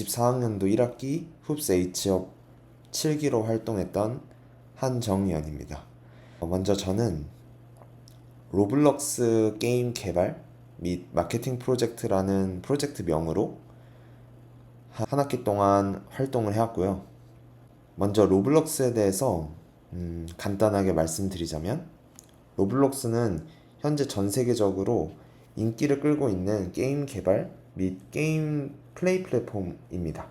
2024학년도 1학기 흡스 H업 7기로 활동했던 한정연입니다. 먼저 저는 로블록스 게임 개발 및 마케팅 프로젝트라는 프로젝트 명으로 한 학기 동안 활동을 해왔고요. 먼저 로블록스에 대해서 간단하게 말씀드리자면, 로블록스는 현재 전 세계적으로 인기를 끌고 있는 게임 개발 및 게임 플레이 플랫폼입니다.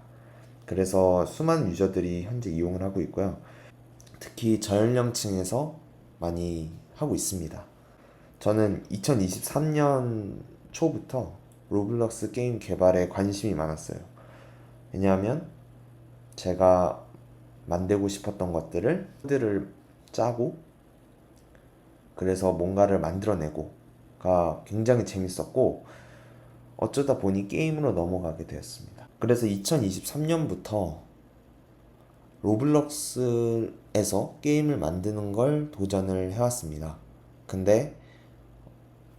그래서 수많은 유저들이 현재 이용을 하고 있고요. 특히 저연령층에서 많이 하고 있습니다. 저는 2023년 초부터 로블록스 게임 개발에 관심이 많았어요. 왜냐하면 제가 만들고 싶었던 것들을 코드를 짜고 그래서 뭔가를 만들어내고가 굉장히 재밌었고, 어쩌다 보니 게임으로 넘어가게 되었습니다. 그래서 2023년부터 로블록스에서 게임을 만드는 걸 도전을 해왔습니다. 근데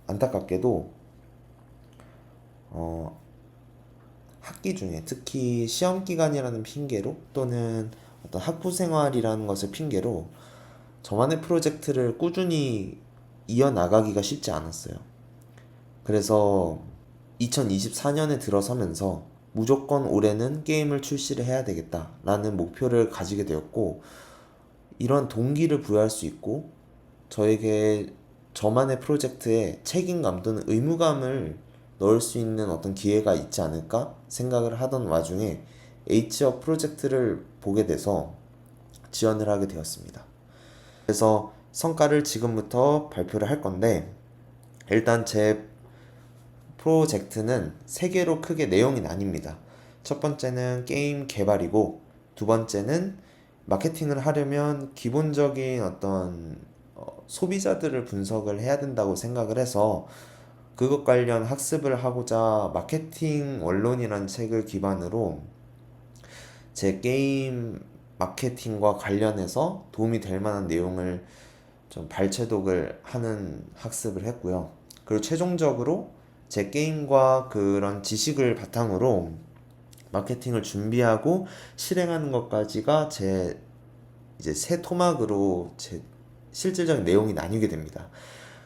안타깝게도 학기 중에, 특히 시험 기간이라는 핑계로 또는 어떤 학부 생활이라는 것을 핑계로 저만의 프로젝트를 꾸준히 이어나가기가 쉽지 않았어요. 그래서 2024년에 들어서면서 무조건 올해는 게임을 출시를 해야 되겠다라는 목표를 가지게 되었고, 이런 동기를 부여할 수 있고 저에게 저만의 프로젝트에 책임감 또는 의무감을 넣을 수 있는 어떤 기회가 있지 않을까 생각을 하던 와중에 H업 프로젝트를 보게 돼서 지원을 하게 되었습니다. 그래서 성과를 지금부터 발표를 할 건데, 일단 제 프로젝트는 3개로 크게 내용이 나뉩니다. 첫 번째는 게임 개발이고, 두 번째는 마케팅을 하려면 기본적인 어떤 소비자들을 분석을 해야 된다고 생각을 해서 그것 관련 학습을 하고자 마케팅 원론이라는 책을 기반으로 제 게임 마케팅과 관련해서 도움이 될 만한 내용을 좀 발췌독을 하는 학습을 했고요. 그리고 최종적으로 제 게임과 그런 지식을 바탕으로 마케팅을 준비하고 실행하는 것까지가 제 이제 새 토막으로 제 실질적인 내용이 나뉘게 됩니다.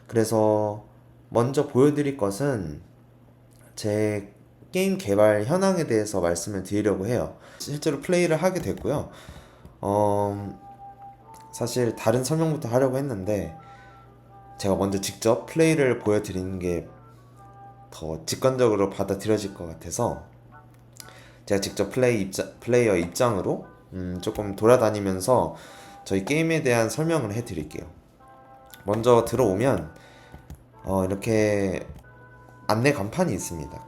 그래서 먼저 보여드릴 것은 제 게임 개발 현황에 대해서 말씀을 드리려고 해요. 실제로 플레이를 하게 됐고요. 사실 다른 설명부터 하려고 했는데 제가 먼저 직접 플레이를 보여드리는 게 더 직관적으로 받아들여질 것 같아서 제가 직접 플레이어 입장으로 조금 돌아다니면서 저희 게임에 대한 설명을 해드릴게요. 먼저 들어오면 이렇게 안내 간판이 있습니다.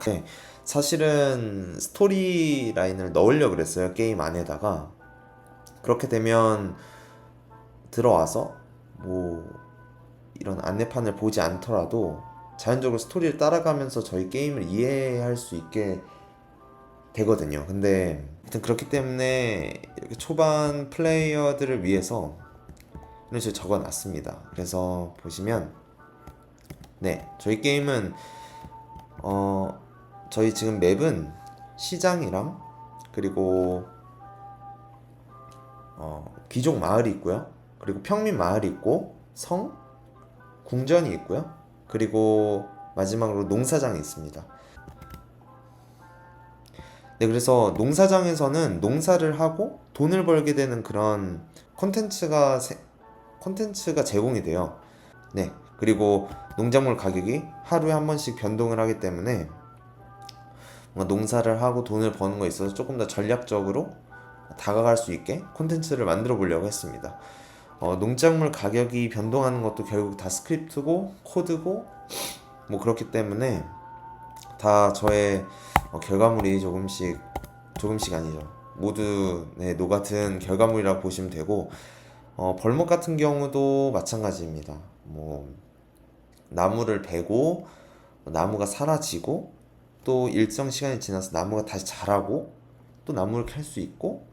사실은 스토리 라인을 넣으려고 그랬어요, 게임 안에다가. 그렇게 되면 들어와서 뭐 이런 안내판을 보지 않더라도 자연적으로 스토리를 따라가면서 저희 게임을 이해할 수 있게 되거든요. 근데 아무튼 그렇기 때문에 이렇게 초반 플레이어들을 위해서 이런 식으로 적어놨습니다. 그래서 보시면, 네, 저희 게임은 저희 지금 맵은 시장이랑 그리고 귀족 마을이 있고요. 그리고 평민 마을이 있고 성, 궁전이 있고요. 그리고 마지막으로 농사장이 있습니다. 네, 그래서 농사장에서는 농사를 하고 돈을 벌게 되는 그런 콘텐츠가 제공이 돼요. 네, 그리고 농작물 가격이 하루에 한 번씩 변동을 하기 때문에 뭔가 농사를 하고 돈을 버는 거에 있어서 조금 더 전략적으로 다가갈 수 있게 콘텐츠를 만들어 보려고 했습니다. 농작물 가격이 변동하는 것도 결국 다 스크립트고 코드고 뭐 그렇기 때문에 다 저의 결과물이 조금씩 아니죠, 모두 녹아든 결과물이라고 보시면 되고, 벌목 같은 경우도 마찬가지입니다. 뭐 나무를 베고 나무가 사라지고 또 일정 시간이 지나서 나무가 다시 자라고 또 나무를 캘 수 있고,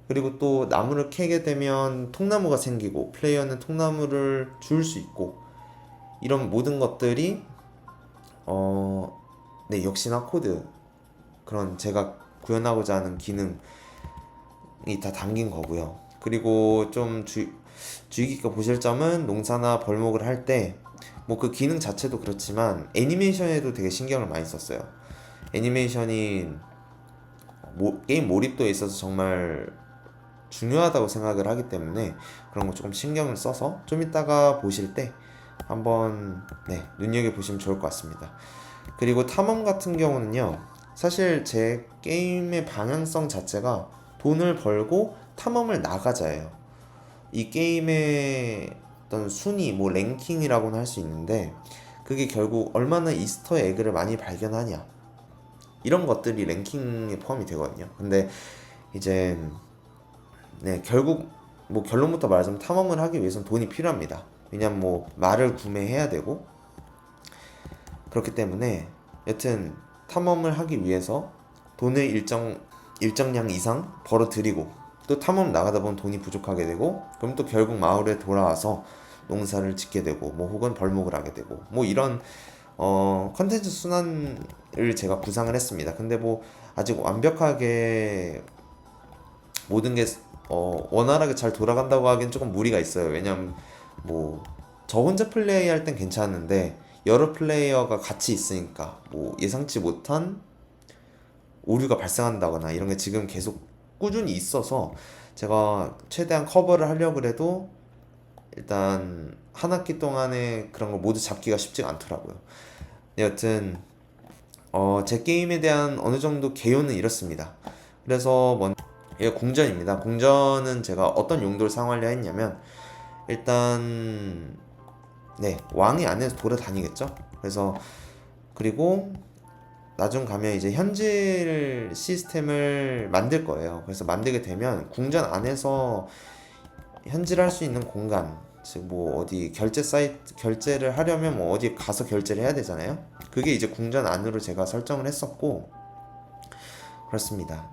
그리고 또 나무를 캐게 되면 통나무가 생기고 플레이어는 통나무를 줄 수 있고, 이런 모든 것들이 역시나 코드, 그런 제가 구현하고자 하는 기능이 다 담긴 거고요. 그리고 좀 주의 깊게 보실 점은 농사나 벌목을 할 때 뭐 그 기능 자체도 그렇지만 애니메이션에도 되게 신경을 많이 썼어요. 애니메이션이 게임 몰입도에 있어서 정말 중요하다고 생각을 하기 때문에 그런 거 조금 신경을 써서 좀 이따가 보실 때 한번 눈여겨보시면 좋을 것 같습니다. 그리고 탐험 같은 경우는요, 사실 제 게임의 방향성 자체가 돈을 벌고 탐험을 나가자예요. 이 게임의 어떤 순위, 뭐 랭킹이라고는 할 수 있는데 그게 결국 얼마나 이스터 에그를 많이 발견하냐, 이런 것들이 랭킹에 포함이 되거든요. 근데 이제 결국 뭐 결론부터 말하자면 탐험을 하기 위해서는 돈이 필요합니다. 왜냐면 뭐 말을 구매해야 되고 그렇기 때문에 여튼 탐험을 하기 위해서 돈을 일정량 이상 벌어들이고 또 탐험 나가다 보면 돈이 부족하게 되고 그럼 또 결국 마을에 돌아와서 농사를 짓게 되고 뭐 혹은 벌목을 하게 되고 뭐 이런 컨텐츠 순환을 제가 구상을 했습니다. 근데 뭐 아직 완벽하게 모든 게 원활하게 잘 돌아간다고 하기엔 조금 무리가 있어요. 왜냐면 뭐 저 혼자 플레이할 땐 괜찮은데 여러 플레이어가 같이 있으니까 뭐 예상치 못한 오류가 발생한다거나 이런 게 지금 계속 꾸준히 있어서 제가 최대한 커버를 하려고 해도 일단 한 학기 동안에 그런 걸 모두 잡기가 쉽지가 않더라고요. 여튼 제 게임에 대한 어느 정도 개요는 이렇습니다. 그래서 이게 궁전입니다. 궁전은 제가 어떤 용도를 사용하려 했냐면 일단 왕이 안에서 돌아다니겠죠. 그래서 그리고 나중 가면 이제 현질 시스템을 만들 거예요. 그래서 만들게 되면 궁전 안에서 현질할 수 있는 공간, 즉 뭐 어디 결제 사이트 결제를 하려면 뭐 어디 가서 결제를 해야 되잖아요. 그게 이제 궁전 안으로 제가 설정을 했었고 그렇습니다.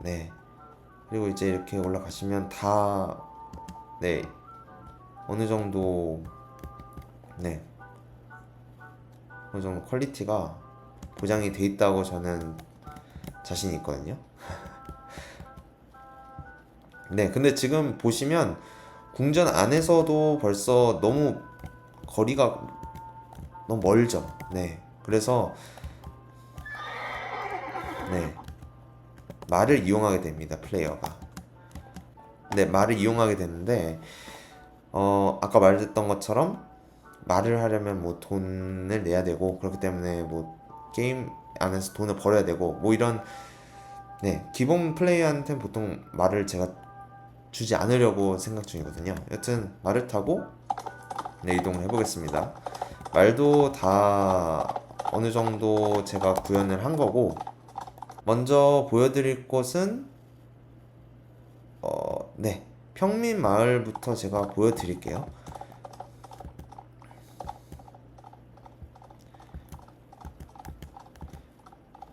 그리고 이제 이렇게 올라가시면 다 어느 정도 어느 정도 퀄리티가 보장이 돼 있다고 저는 자신이 있거든요. 근데 지금 보시면 궁전 안에서도 벌써 너무 거리가 너무 멀죠. 그래서 말을 이용하게 됩니다, 플레이어가. 말을 이용하게 되는데 아까 말했던 것처럼 말을 하려면 뭐 돈을 내야 되고 그렇기 때문에 뭐 게임 안에서 돈을 벌어야 되고 뭐 이런 기본 플레이어한테는 보통 말을 제가 주지 않으려고 생각 중이거든요. 여튼 말을 타고 이동을 해보겠습니다. 말도 다 어느 정도 제가 구현을 한 거고 먼저 보여드릴 곳은 평민 마을부터 제가 보여드릴게요.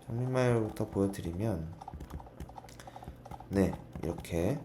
평민 마을부터 보여드리면 이렇게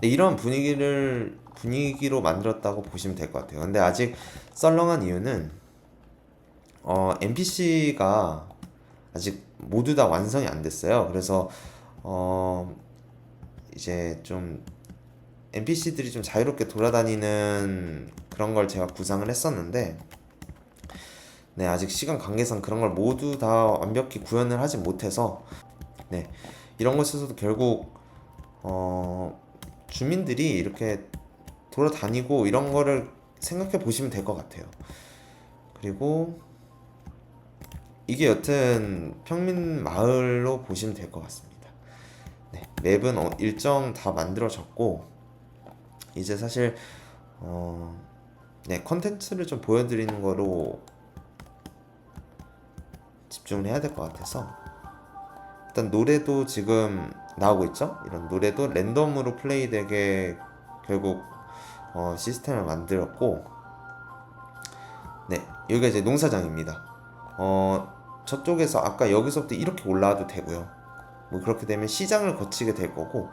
이런 분위기로 만들었다고 보시면 될 것 같아요. 근데 아직 썰렁한 이유는 NPC가 아직 모두 다 완성이 안 됐어요. 그래서 이제 좀 NPC들이 좀 자유롭게 돌아다니는 그런 걸 제가 구상을 했었는데 아직 시간 관계상 그런 걸 모두 다 완벽히 구현을 하지 못해서 이런 것에서도 결국 주민들이 이렇게 돌아다니고 이런 거를 생각해 보시면 될 것 같아요. 그리고 이게 여튼 평민 마을로 보시면 될 것 같습니다. 맵은 일정 다 만들어졌고 이제 사실 네, 컨텐츠를 좀 보여드리는 거로 집중을 해야 될 것 같아서 일단 노래도 지금 나오고 있죠? 이런 노래도 랜덤으로 플레이되게 결국 시스템을 만들었고, 네, 여기가 이제 농사장입니다. 저쪽에서 아까 여기서부터 이렇게 올라와도 되고요. 뭐 그렇게 되면 시장을 거치게 될 거고,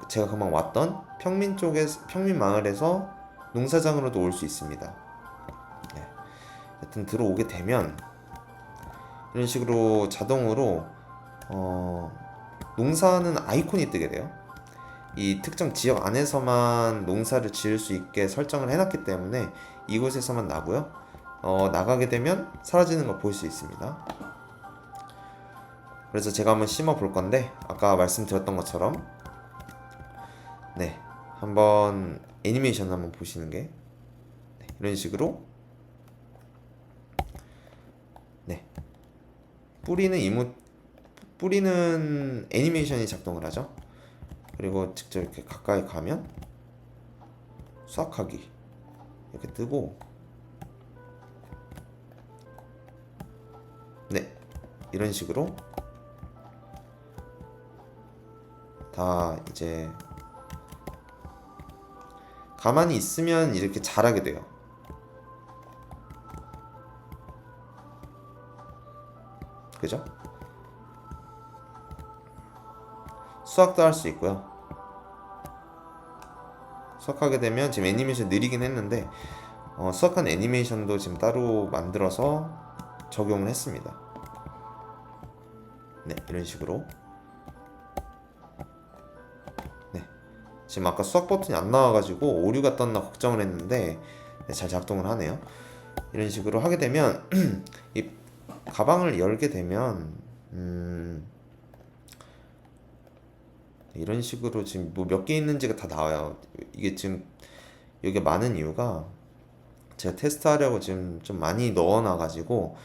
제가 금방 왔던 평민 마을에서 농사장으로도 올 수 있습니다. 네. 하여튼 들어오게 되면 이런 식으로 자동으로 농사는 아이콘이 뜨게 돼요. 이 특정 지역 안에서만 농사를 지을 수 있게 설정을 해놨기 때문에 이곳에서만 나고요. 나가게 되면 사라지는 걸 볼 수 있습니다. 그래서 제가 한번 심어 볼 건데 아까 말씀드렸던 것처럼 네, 한번 애니메이션 한번 보시는 게 네, 이런 식으로 네, 뿌리는 애니메이션이 작동을 하죠. 그리고 직접 이렇게 가까이 가면 수확하기 이렇게 뜨고, 네, 이런 식으로 다 이제 가만히 있으면 이렇게 자라게 돼요. 그죠? 수확도 할 수 있고요. 수확하게 되면 지금 애니메이션 느리긴 했는데 수확한 애니메이션도 지금 따로 만들어서 적용을 했습니다. 네, 이런 식으로. 네, 지금 아까 수확 버튼이 안 나와가지고 오류가 떴나 걱정을 했는데 네, 잘 작동을 하네요. 이런 식으로 하게 되면 이 가방을 열게 되면 이런 식으로 지금 뭐 몇 개 있는지가 다 나와요. 이게 지금 여기 많은 이유가 제가 테스트하려고 지금 좀 많이 넣어놔가지고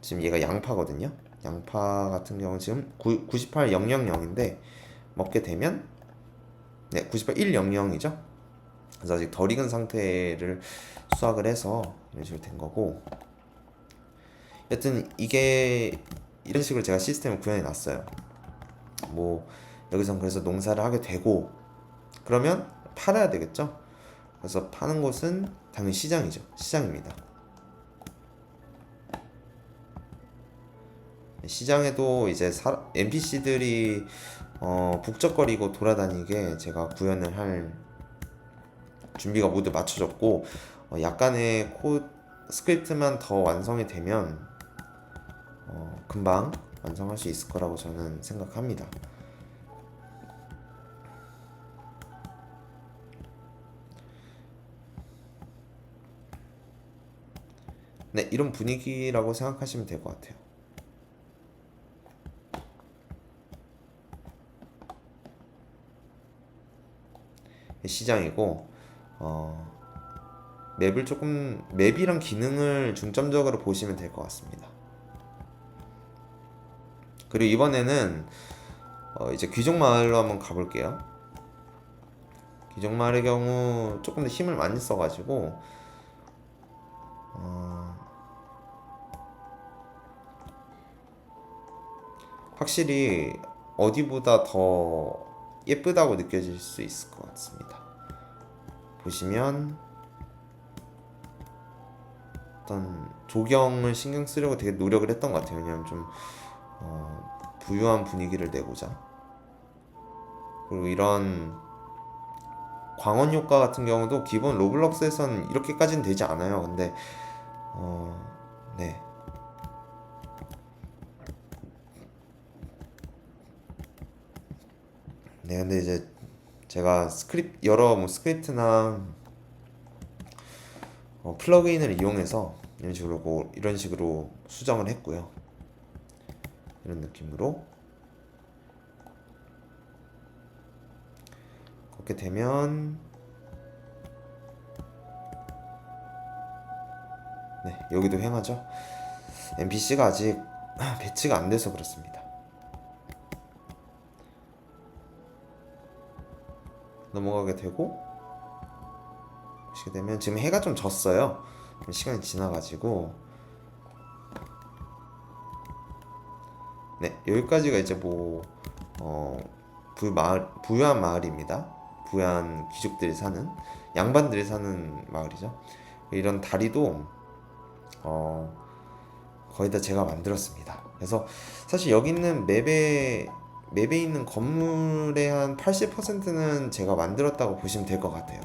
지금 얘가 양파거든요. 양파 같은 경우는 지금 98000인데 먹게 되면 네, 98100이죠. 그래서 아직 덜 익은 상태를 수확을 해서 이런 식으로 된 거고, 여튼 이게 이런 식으로 제가 시스템을 구현해 놨어요. 뭐 여기선 그래서 농사를 하게 되고 그러면 팔아야 되겠죠. 그래서 파는 곳은 당연히 시장이죠. 시장입니다. 시장에도 이제 NPC들이 북적거리고 돌아다니게 제가 구현을 할 준비가 모두 맞춰졌고, 약간의 스크립트만 더 완성이 되면 금방 완성할 수 있을 거라고 저는 생각합니다. 네, 이런 분위기라고 생각하시면 될 것 같아요. 시장이고 맵이랑 기능을 중점적으로 보시면 될 것 같습니다. 그리고 이번에는 이제 귀족마을로 한번 가볼게요. 귀족마을의 경우 조금 더 힘을 많이 써가지고 확실히 어디보다 더 예쁘다고 느껴질 수 있을 것 같습니다. 보시면 어떤 조경을 신경 쓰려고 되게 노력을 했던 것 같아요. 왜냐면 좀 부유한 분위기를 내고자. 그리고 이런 광원 효과 같은 경우도 기본 로블록스에선 이렇게까지는 되지 않아요. 근데 네, 네, 근데 이제 제가 여러 뭐 스크립트나 플러그인을 이용해서 이런 식으로 수정을 했고요. 이런 느낌으로 그렇게 되면 네, 여기도 횡하죠. NPC가 아직 배치가 안 돼서 그렇습니다. 넘어가게 되고 보시게 되면 지금 해가 좀 졌어요. 시간이 지나가지고 네, 여기까지가 이제 뭐 부유한 마을입니다. 부유한 귀족들이 사는, 양반들이 사는 마을이죠. 이런 다리도 거의 다 제가 만들었습니다. 그래서 사실 여기 있는 맵에 있는 건물의 한 80%는 제가 만들었다고 보시면 될 것 같아요.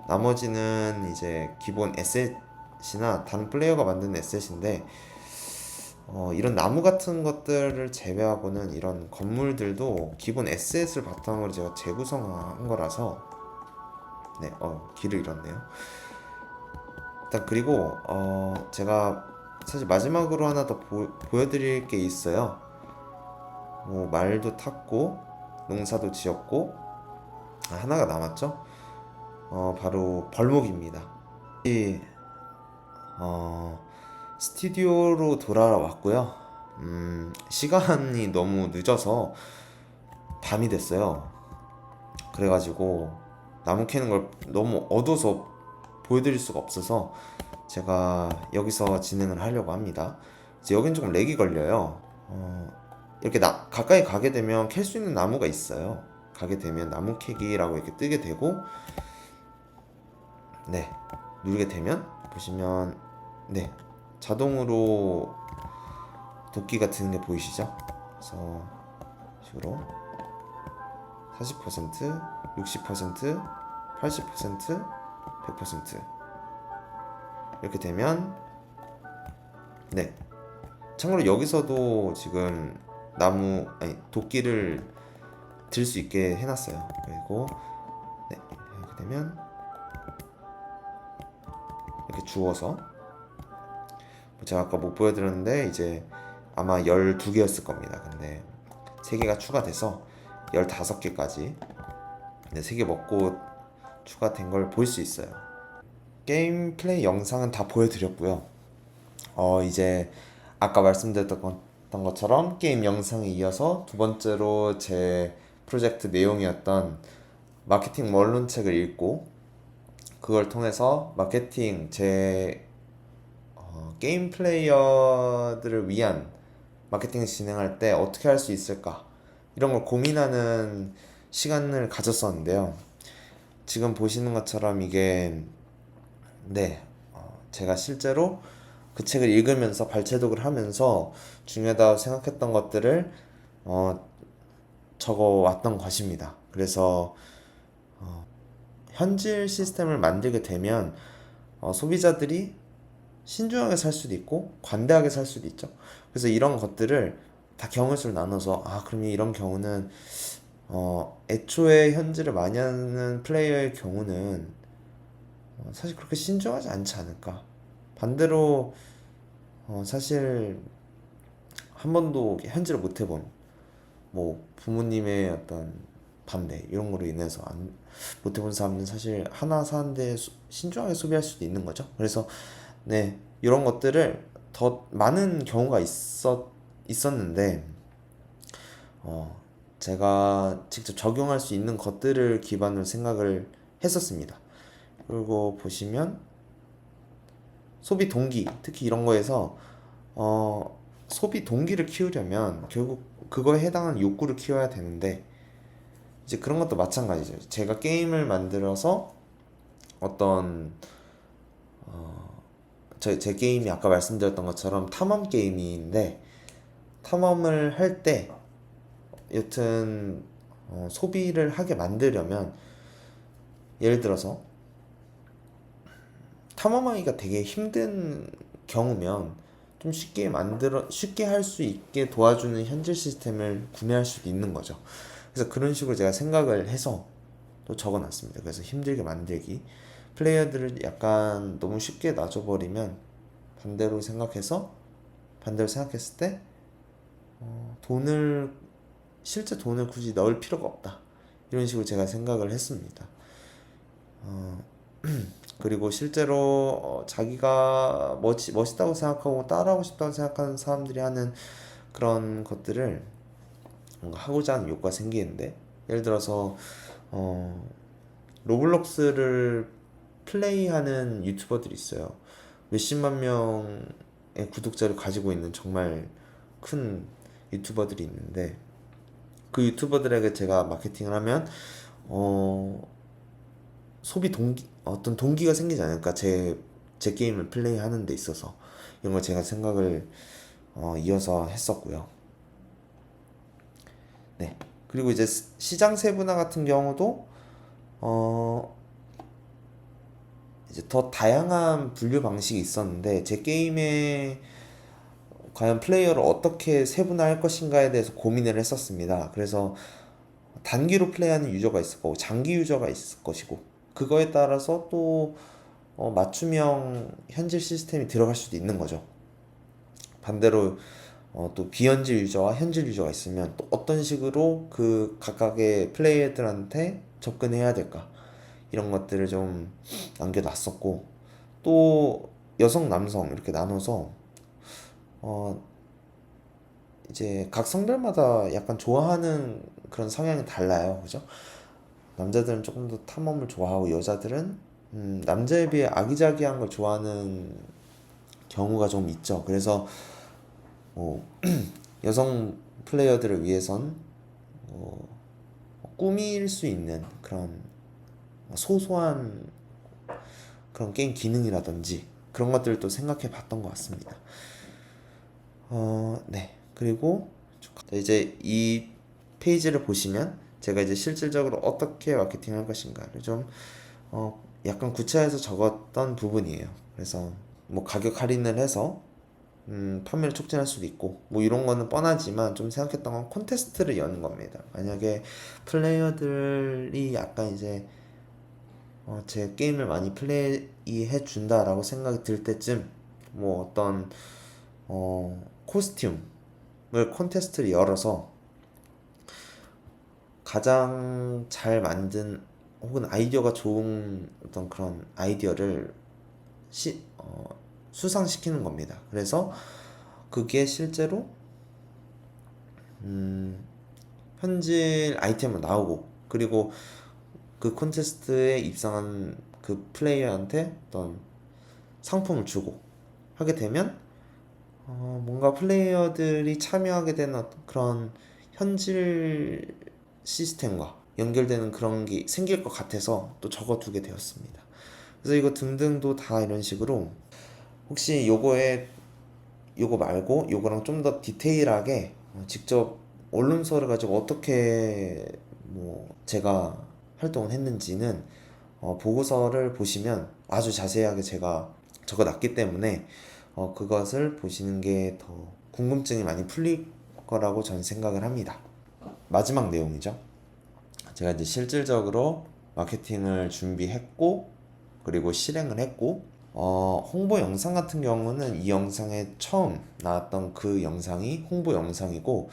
나머지는 이제 기본 에셋이나 다른 플레이어가 만든 에셋인데, 이런 나무 같은 것들을 제외하고는 이런 건물들도 기본 에셋을 바탕으로 제가 재구성한 거라서 네, 길을 잃었네요. 일단 그리고 제가 사실 마지막으로 하나 더 보여드릴 게 있어요. 뭐 말도 탔고 농사도 지었고 하나가 남았죠. 바로 벌목입니다. 이 스튜디오로 돌아왔고요. 시간이 너무 늦어서 밤이 됐어요. 그래가지고 나무 캐는 걸 너무 어두워서 보여드릴 수가 없어서 제가 여기서 진행을 하려고 합니다. 이제 여긴 조금 렉이 걸려요. 이렇게 가까이 가게 되면 캘 수 있는 나무가 있어요. 가게 되면 나무 캐기라고 이렇게 뜨게 되고, 네, 누르게 되면 보시면 네, 자동으로 도끼가 드는 게 보이시죠? 그래서 식으로 40%, 60%, 80%, 100% 이렇게 되면 네, 참고로 여기서도 지금 도끼를 들 수 있게 해놨어요. 그리고 네, 이렇게 되면 이렇게 주워서 제가 아까 못 보여드렸는데 이제 아마 12개였을 겁니다. 근데 3개가 추가돼서 15개까지 3개 먹고 추가된 걸 볼 수 있어요. 게임 플레이 영상은 다 보여드렸고요. 이제 아까 말씀드렸던 것처럼 게임 영상에 이어서 두 번째로 제 프로젝트 내용이었던 마케팅 원론책을 읽고 그걸 통해서 게임 플레이어들을 위한 마케팅을 진행할 때 어떻게 할 수 있을까 이런 걸 고민하는 시간을 가졌었는데요. 지금 보시는 것처럼 이게 네, 제가 실제로 그 책을 읽으면서 발췌독을 하면서 중요하다고 생각했던 것들을 적어왔던 것입니다. 그래서 현질 시스템을 만들게 되면 소비자들이 신중하게 살 수도 있고 관대하게 살 수도 있죠. 그래서 이런 것들을 다 경우수를 나눠서 그럼 이런 경우는 애초에 현질을 많이 하는 플레이어의 경우는 사실 그렇게 신중하지 않지 않을까. 반대로 사실 한 번도 현질을 못 해본 뭐 부모님의 어떤 반대 이런 거로 인해서 못 해본 사람은 사실 하나 사는데 신중하게 소비할 수도 있는 거죠. 그래서 네, 이런 것들을 더 많은 경우가 있었는데 제가 직접 적용할 수 있는 것들을 기반으로 생각을 했었습니다. 그리고 보시면 소비 동기, 특히 이런 거에서 소비 동기를 키우려면 결국 그거에 해당하는 욕구를 키워야 되는데 이제 그런 것도 마찬가지죠. 제가 게임을 만들어서 어떤 제 게임이 아까 말씀드렸던 것처럼 탐험 게임인데 탐험을 할 때 여튼 소비를 하게 만들려면 예를 들어서 탐험하기가 되게 힘든 경우면 좀 쉽게 할 수 있게 도와주는 현질 시스템을 구매할 수도 있는 거죠. 그래서 그런 식으로 제가 생각을 해서 또 적어놨습니다. 그래서 힘들게 만들기, 플레이어들을 약간 너무 쉽게 놔줘버리면 반대로 생각했을 때 실제 돈을 굳이 넣을 필요가 없다, 이런 식으로 제가 생각을 했습니다. 그리고 실제로 자기가 멋있다고 생각하고 따라하고 싶다고 생각하는 사람들이 하는 그런 것들을 뭔가 하고자 하는 욕구가 생기는데, 예를 들어서 로블록스를 플레이하는 유튜버들이 있어요. 몇십만 명의 구독자를 가지고 있는 정말 큰 유튜버들이 있는데, 그 유튜버들에게 제가 마케팅을 하면 소비 동기, 어떤 동기가 생기지 않을까, 제 게임을 플레이하는 데 있어서. 이런 걸 제가 생각을 이어서 했었고요. 네. 그리고 이제 시장 세분화 같은 경우도 이제 더 다양한 분류 방식이 있었는데, 제 게임에 과연 플레이어를 어떻게 세분화할 것인가에 대해서 고민을 했었습니다. 그래서 단기로 플레이하는 유저가 있을 거고, 장기 유저가 있을 것이고, 그거에 따라서 또 맞춤형 현질 시스템이 들어갈 수도 있는 거죠. 반대로 또 비현질 유저와 현질 유저가 있으면 또 어떤 식으로 그 각각의 플레이어들한테 접근해야 될까, 이런 것들을 좀 남겨놨었고, 또 여성 남성 이렇게 나눠서 어 이제 각 성별마다 약간 좋아하는 그런 성향이 달라요, 그죠? 남자들은 조금 더 탐험을 좋아하고, 여자들은 남자에 비해 아기자기한 걸 좋아하는 경우가 좀 있죠. 그래서 뭐 여성 플레이어들을 위해선 꾸밀 수 있는 그런 소소한 그런 게임 기능이라든지 그런 것들을 또 생각해 봤던 것 같습니다. 네. 그리고 이제 이 페이지를 보시면 제가 이제 실질적으로 어떻게 마케팅할 것인가를 좀 약간 구체화해서 적었던 부분이에요. 그래서 뭐 가격 할인을 해서 판매를 촉진할 수도 있고, 뭐 이런 거는 뻔하지만 좀 생각했던 건 콘테스트를 여는 겁니다. 만약에 플레이어들이 약간 이제 제 게임을 많이 플레이해 준다라고 생각이 들 때쯤, 뭐 어떤 코스튬을 콘테스트를 열어서 가장 잘 만든 혹은 아이디어가 좋은 어떤 그런 아이디어를 수상시키는 겁니다. 그래서 그게 실제로 현질 아이템으로 나오고, 그리고 그 콘테스트에 입상한 그 플레이어한테 어떤 상품을 주고 하게 되면 뭔가 플레이어들이 참여하게 되는 어떤 그런 현질 시스템과 연결되는 그런 게 생길 것 같아서 또 적어두게 되었습니다. 그래서 이거 등등도 다 이런 식으로, 혹시 요거 말고 요거랑 좀 더 디테일하게 직접 언론서를 가지고 어떻게 뭐 제가 활동을 했는지는 보고서를 보시면 아주 자세하게 제가 적어놨기 때문에 그것을 보시는 게 더 궁금증이 많이 풀릴 거라고 저는 생각을 합니다. 마지막 내용이죠. 제가 이제 실질적으로 마케팅을 준비했고, 그리고 실행을 했고, 홍보 영상 같은 경우는 이 영상에 처음 나왔던 그 영상이 홍보 영상이고,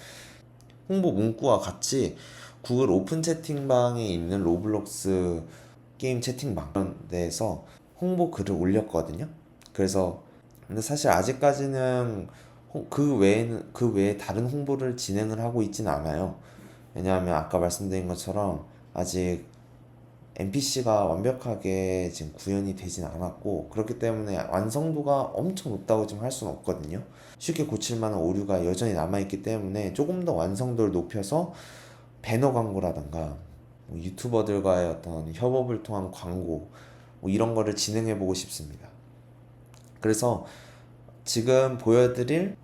홍보 문구와 같이 구글 오픈 채팅방에 있는 로블록스 게임 채팅방 그런 데에서 홍보 글을 올렸거든요. 그래서 근데 사실 아직까지는 그 외에 다른 홍보를 진행을 하고 있지는 않아요. 왜냐하면 아까 말씀드린 것처럼 아직 NPC가 완벽하게 지금 구현이 되진 않았고, 그렇기 때문에 완성도가 엄청 높다고 지금 할 수는 없거든요. 쉽게 고칠 만한 오류가 여전히 남아있기 때문에 조금 더 완성도를 높여서 배너 광고라던가 뭐 유튜버들과의 어떤 협업을 통한 광고, 뭐 이런 거를 진행해 보고 싶습니다. 그래서 지금 보여드릴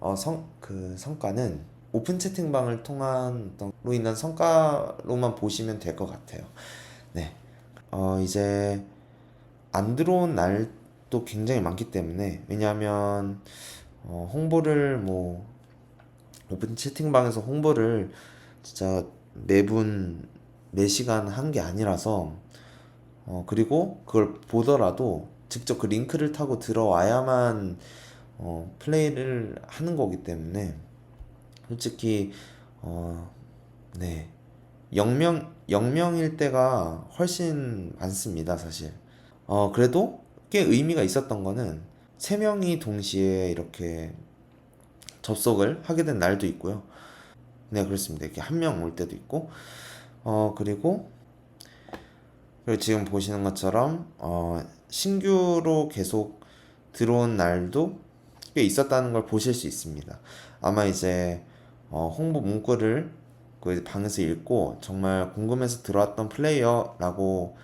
그 성과는 오픈 채팅방을 통한 로 인한 성과로만 보시면 될 것 같아요. 네. 이제 안 들어온 날도 굉장히 많기 때문에, 왜냐하면 홍보를 뭐 오픈 채팅방에서 홍보를 진짜 매분 매시간 한 게 아니라서, 그리고 그걸 보더라도 직접 그 링크를 타고 들어와야만 플레이를 하는 거기 때문에, 솔직히 네, 0명일 때가 훨씬 많습니다, 사실. 그래도 꽤 의미가 있었던 거는 3명이 동시에 이렇게 접속을 하게 된 날도 있고요. 네, 그렇습니다. 이렇게 1명 올 때도 있고, 그리고 지금 보시는 것처럼 신규로 계속 들어온 날도 꽤 있었다는 걸 보실 수 있습니다. 아마 이제 홍보 문구를 그 방에서 읽고 정말 궁금해서 들어왔던 플레이어라고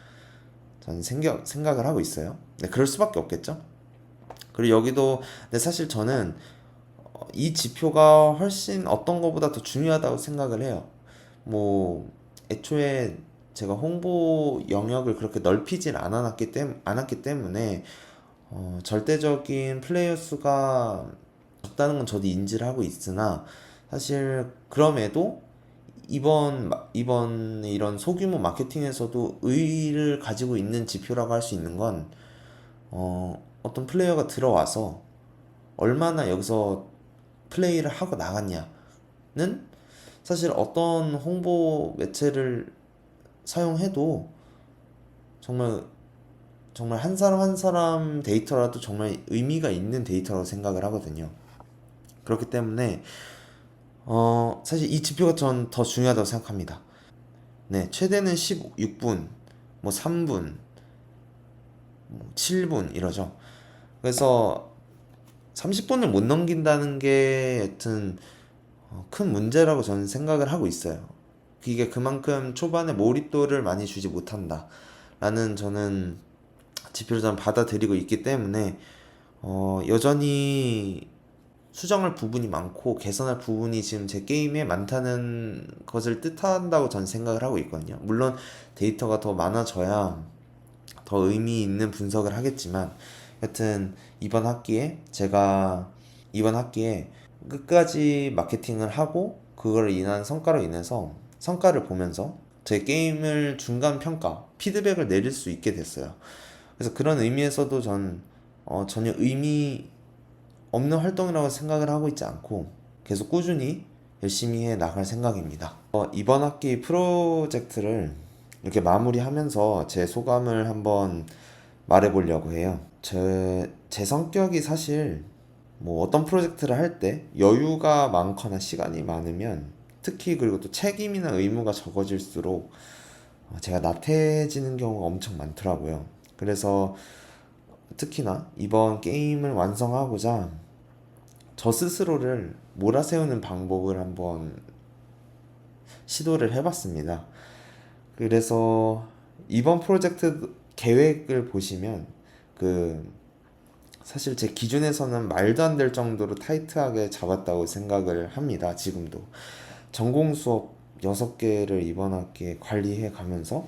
저는 생각을 하고 있어요. 네, 그럴 수밖에 없겠죠. 그리고 여기도 근데 사실 저는 이 지표가 훨씬 어떤 것보다 더 중요하다고 생각을 해요. 뭐 애초에 제가 홍보 영역을 그렇게 넓히진 않았기 때문에 절대적인 플레이어 수가 적다는 건 저도 인지를 하고 있으나 사실 그럼에도 이번 이런 소규모 마케팅에서도 의의를 가지고 있는 지표라고 할 수 있는 건 어떤 플레이어가 들어와서 얼마나 여기서 플레이를 하고 나갔냐는 사실 어떤 홍보 매체를 사용해도 정말 정말 한 사람 한 사람 데이터라도 정말 의미가 있는 데이터라고 생각을 하거든요. 그렇기 때문에 사실 이 지표가 전 더 중요하다고 생각합니다. 네, 최대는 16분, 뭐 3분, 뭐 7분 이러죠. 그래서 30분을 못 넘긴다는 게 여튼 큰 문제라고 저는 생각을 하고 있어요. 이게 그만큼 초반에 몰입도를 많이 주지 못한다. 라는 저는 지표를 저는 받아들이고 있기 때문에 여전히 수정할 부분이 많고 개선할 부분이 지금 제 게임에 많다는 것을 뜻한다고 저는 생각을 하고 있거든요. 물론 데이터가 더 많아져야 더 의미 있는 분석을 하겠지만 여튼 이번 학기에 끝까지 마케팅을 하고 그걸 인한 성과로 인해서 성과를 보면서 제 게임을 중간 평가, 피드백을 내릴 수 있게 됐어요. 그래서 그런 의미에서도 전 전혀 의미 없는 활동이라고 생각을 하고 있지 않고 계속 꾸준히 열심히 해 나갈 생각입니다. 이번 학기 프로젝트를 이렇게 마무리하면서 제 소감을 한번 말해보려고 해요. 제 성격이 사실 뭐 어떤 프로젝트를 할 때 여유가 많거나 시간이 많으면 특히 그리고 또 책임이나 의무가 적어질수록 제가 나태해지는 경우가 엄청 많더라고요. 그래서 특히나 이번 게임을 완성하고자 저 스스로를 몰아세우는 방법을 한번 시도를 해봤습니다. 그래서 이번 프로젝트 계획을 보시면 그 사실 제 기준에서는 말도 안 될 정도로 타이트하게 잡았다고 생각을 합니다. 지금도 전공 수업 6개를 이번 학기에 관리해 가면서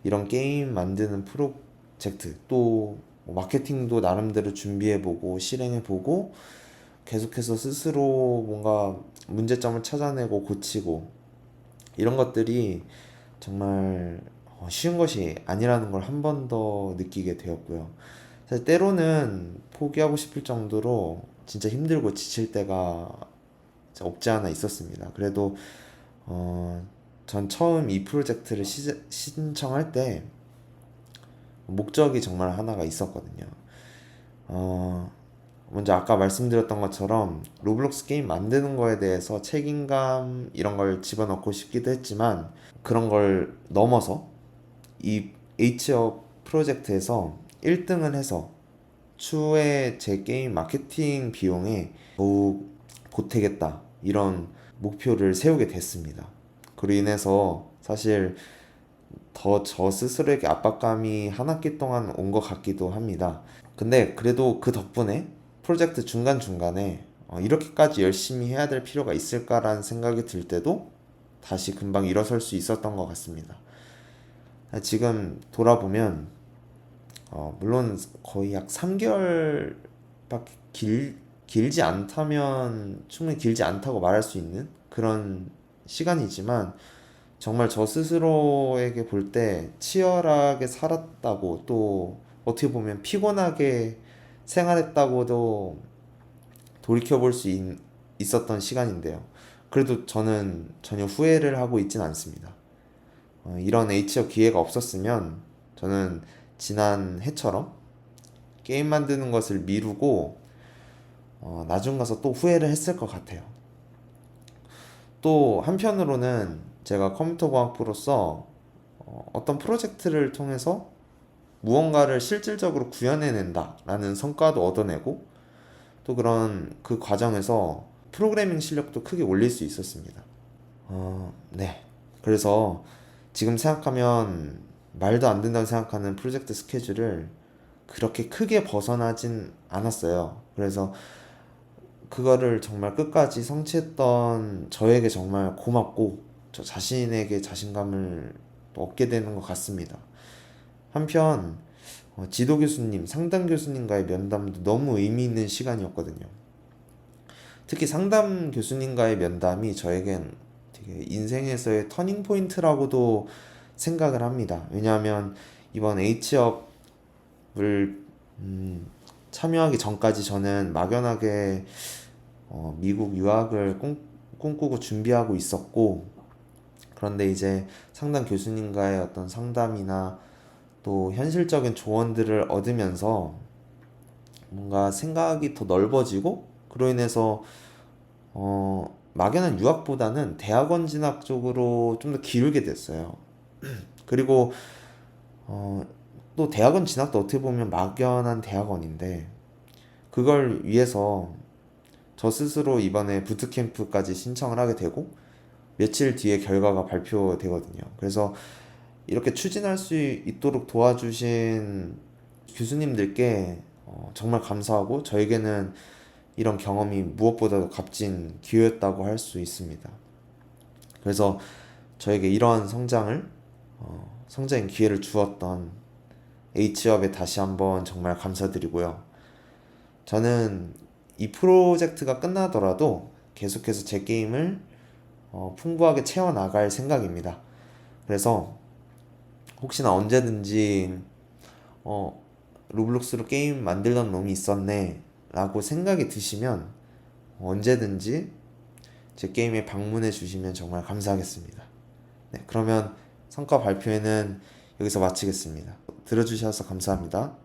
이런 게임 만드는 프로젝트 또 마케팅도 나름대로 준비해보고 실행해보고 계속해서 스스로 뭔가 문제점을 찾아내고 고치고 이런 것들이 정말 쉬운 것이 아니라는 걸 한 번 더 느끼게 되었고요. 사실 때로는 포기하고 싶을 정도로 진짜 힘들고 지칠 때가 없지 않아 있었습니다. 그래도 전 처음 이 프로젝트를 신청할 때 목적이 정말 하나가 있었거든요. 먼저 아까 말씀드렸던 것처럼 로블록스 게임 만드는 거에 대해서 책임감 이런 걸 집어넣고 싶기도 했지만 그런 걸 넘어서 이 H업 프로젝트에서 1등을 해서 추후에 제 게임 마케팅 비용에 더욱 보태겠다 이런 목표를 세우게 됐습니다. 그로 인해서 사실 더 저 스스로에게 압박감이 한 학기 동안 온 것 같기도 합니다. 근데 그래도 그 덕분에 프로젝트 중간중간에 이렇게까지 열심히 해야 될 필요가 있을까라는 생각이 들 때도 다시 금방 일어설 수 있었던 것 같습니다. 지금 돌아보면 물론 거의 약 3개월밖에 길지 않다면 충분히 길지 않다고 말할 수 있는 그런 시간이지만 정말 저 스스로에게 볼 때 치열하게 살았다고 또 어떻게 보면 피곤하게 생활했다고도 돌이켜볼 수 있었던 시간인데요. 그래도 저는 전혀 후회를 하고 있진 않습니다. 이런 H업 기회가 없었으면 저는 지난 해처럼 게임 만드는 것을 미루고 나중 가서 또 후회를 했을 것 같아요. 또 한편으로는 제가 컴퓨터 과학부로서 어떤 프로젝트를 통해서 무언가를 실질적으로 구현해낸다라는 성과도 얻어내고 또 그런 그 과정에서 프로그래밍 실력도 크게 올릴 수 있었습니다. 네. 그래서 지금 생각하면 말도 안 된다고 생각하는 프로젝트 스케줄을 그렇게 크게 벗어나진 않았어요. 그래서 그거를 정말 끝까지 성취했던 저에게 정말 고맙고 저 자신에게 자신감을 또 얻게 되는 것 같습니다. 한편 지도 교수님, 상담 교수님과의 면담도 너무 의미 있는 시간이었거든요. 특히 상담 교수님과의 면담이 저에겐 되게 인생에서의 터닝 포인트라고도 생각을 합니다. 왜냐하면 이번 H업을 참여하기 전까지 저는 막연하게 미국 유학을 꿈꾸고 준비하고 있었고, 그런데 이제 상담 교수님과의 어떤 상담이나 또 현실적인 조언들을 얻으면서 뭔가 생각이 더 넓어지고, 그로 인해서 막연한 유학보다는 대학원 진학 쪽으로 좀 더 기울게 됐어요. 그리고 또 대학원 진학도 어떻게 보면 막연한 대학원인데, 그걸 위해서 저 스스로 이번에 부트캠프까지 신청을 하게 되고 며칠 뒤에 결과가 발표되거든요. 그래서 이렇게 추진할 수 있도록 도와주신 교수님들께 정말 감사하고, 저에게는 이런 경험이 무엇보다도 값진 기회였다고 할 수 있습니다. 그래서 저에게 이러한 성장의 기회를 주었던 H업에 다시 한번 정말 감사드리고요. 저는 이 프로젝트가 끝나더라도 계속해서 제 게임을 풍부하게 채워나갈 생각입니다. 그래서 혹시나 언제든지 로블록스로 게임 만들던 놈이 있었네 라고 생각이 드시면 언제든지 제 게임에 방문해 주시면 정말 감사하겠습니다. 네, 그러면 성과 발표회는 여기서 마치겠습니다. 들어주셔서 감사합니다.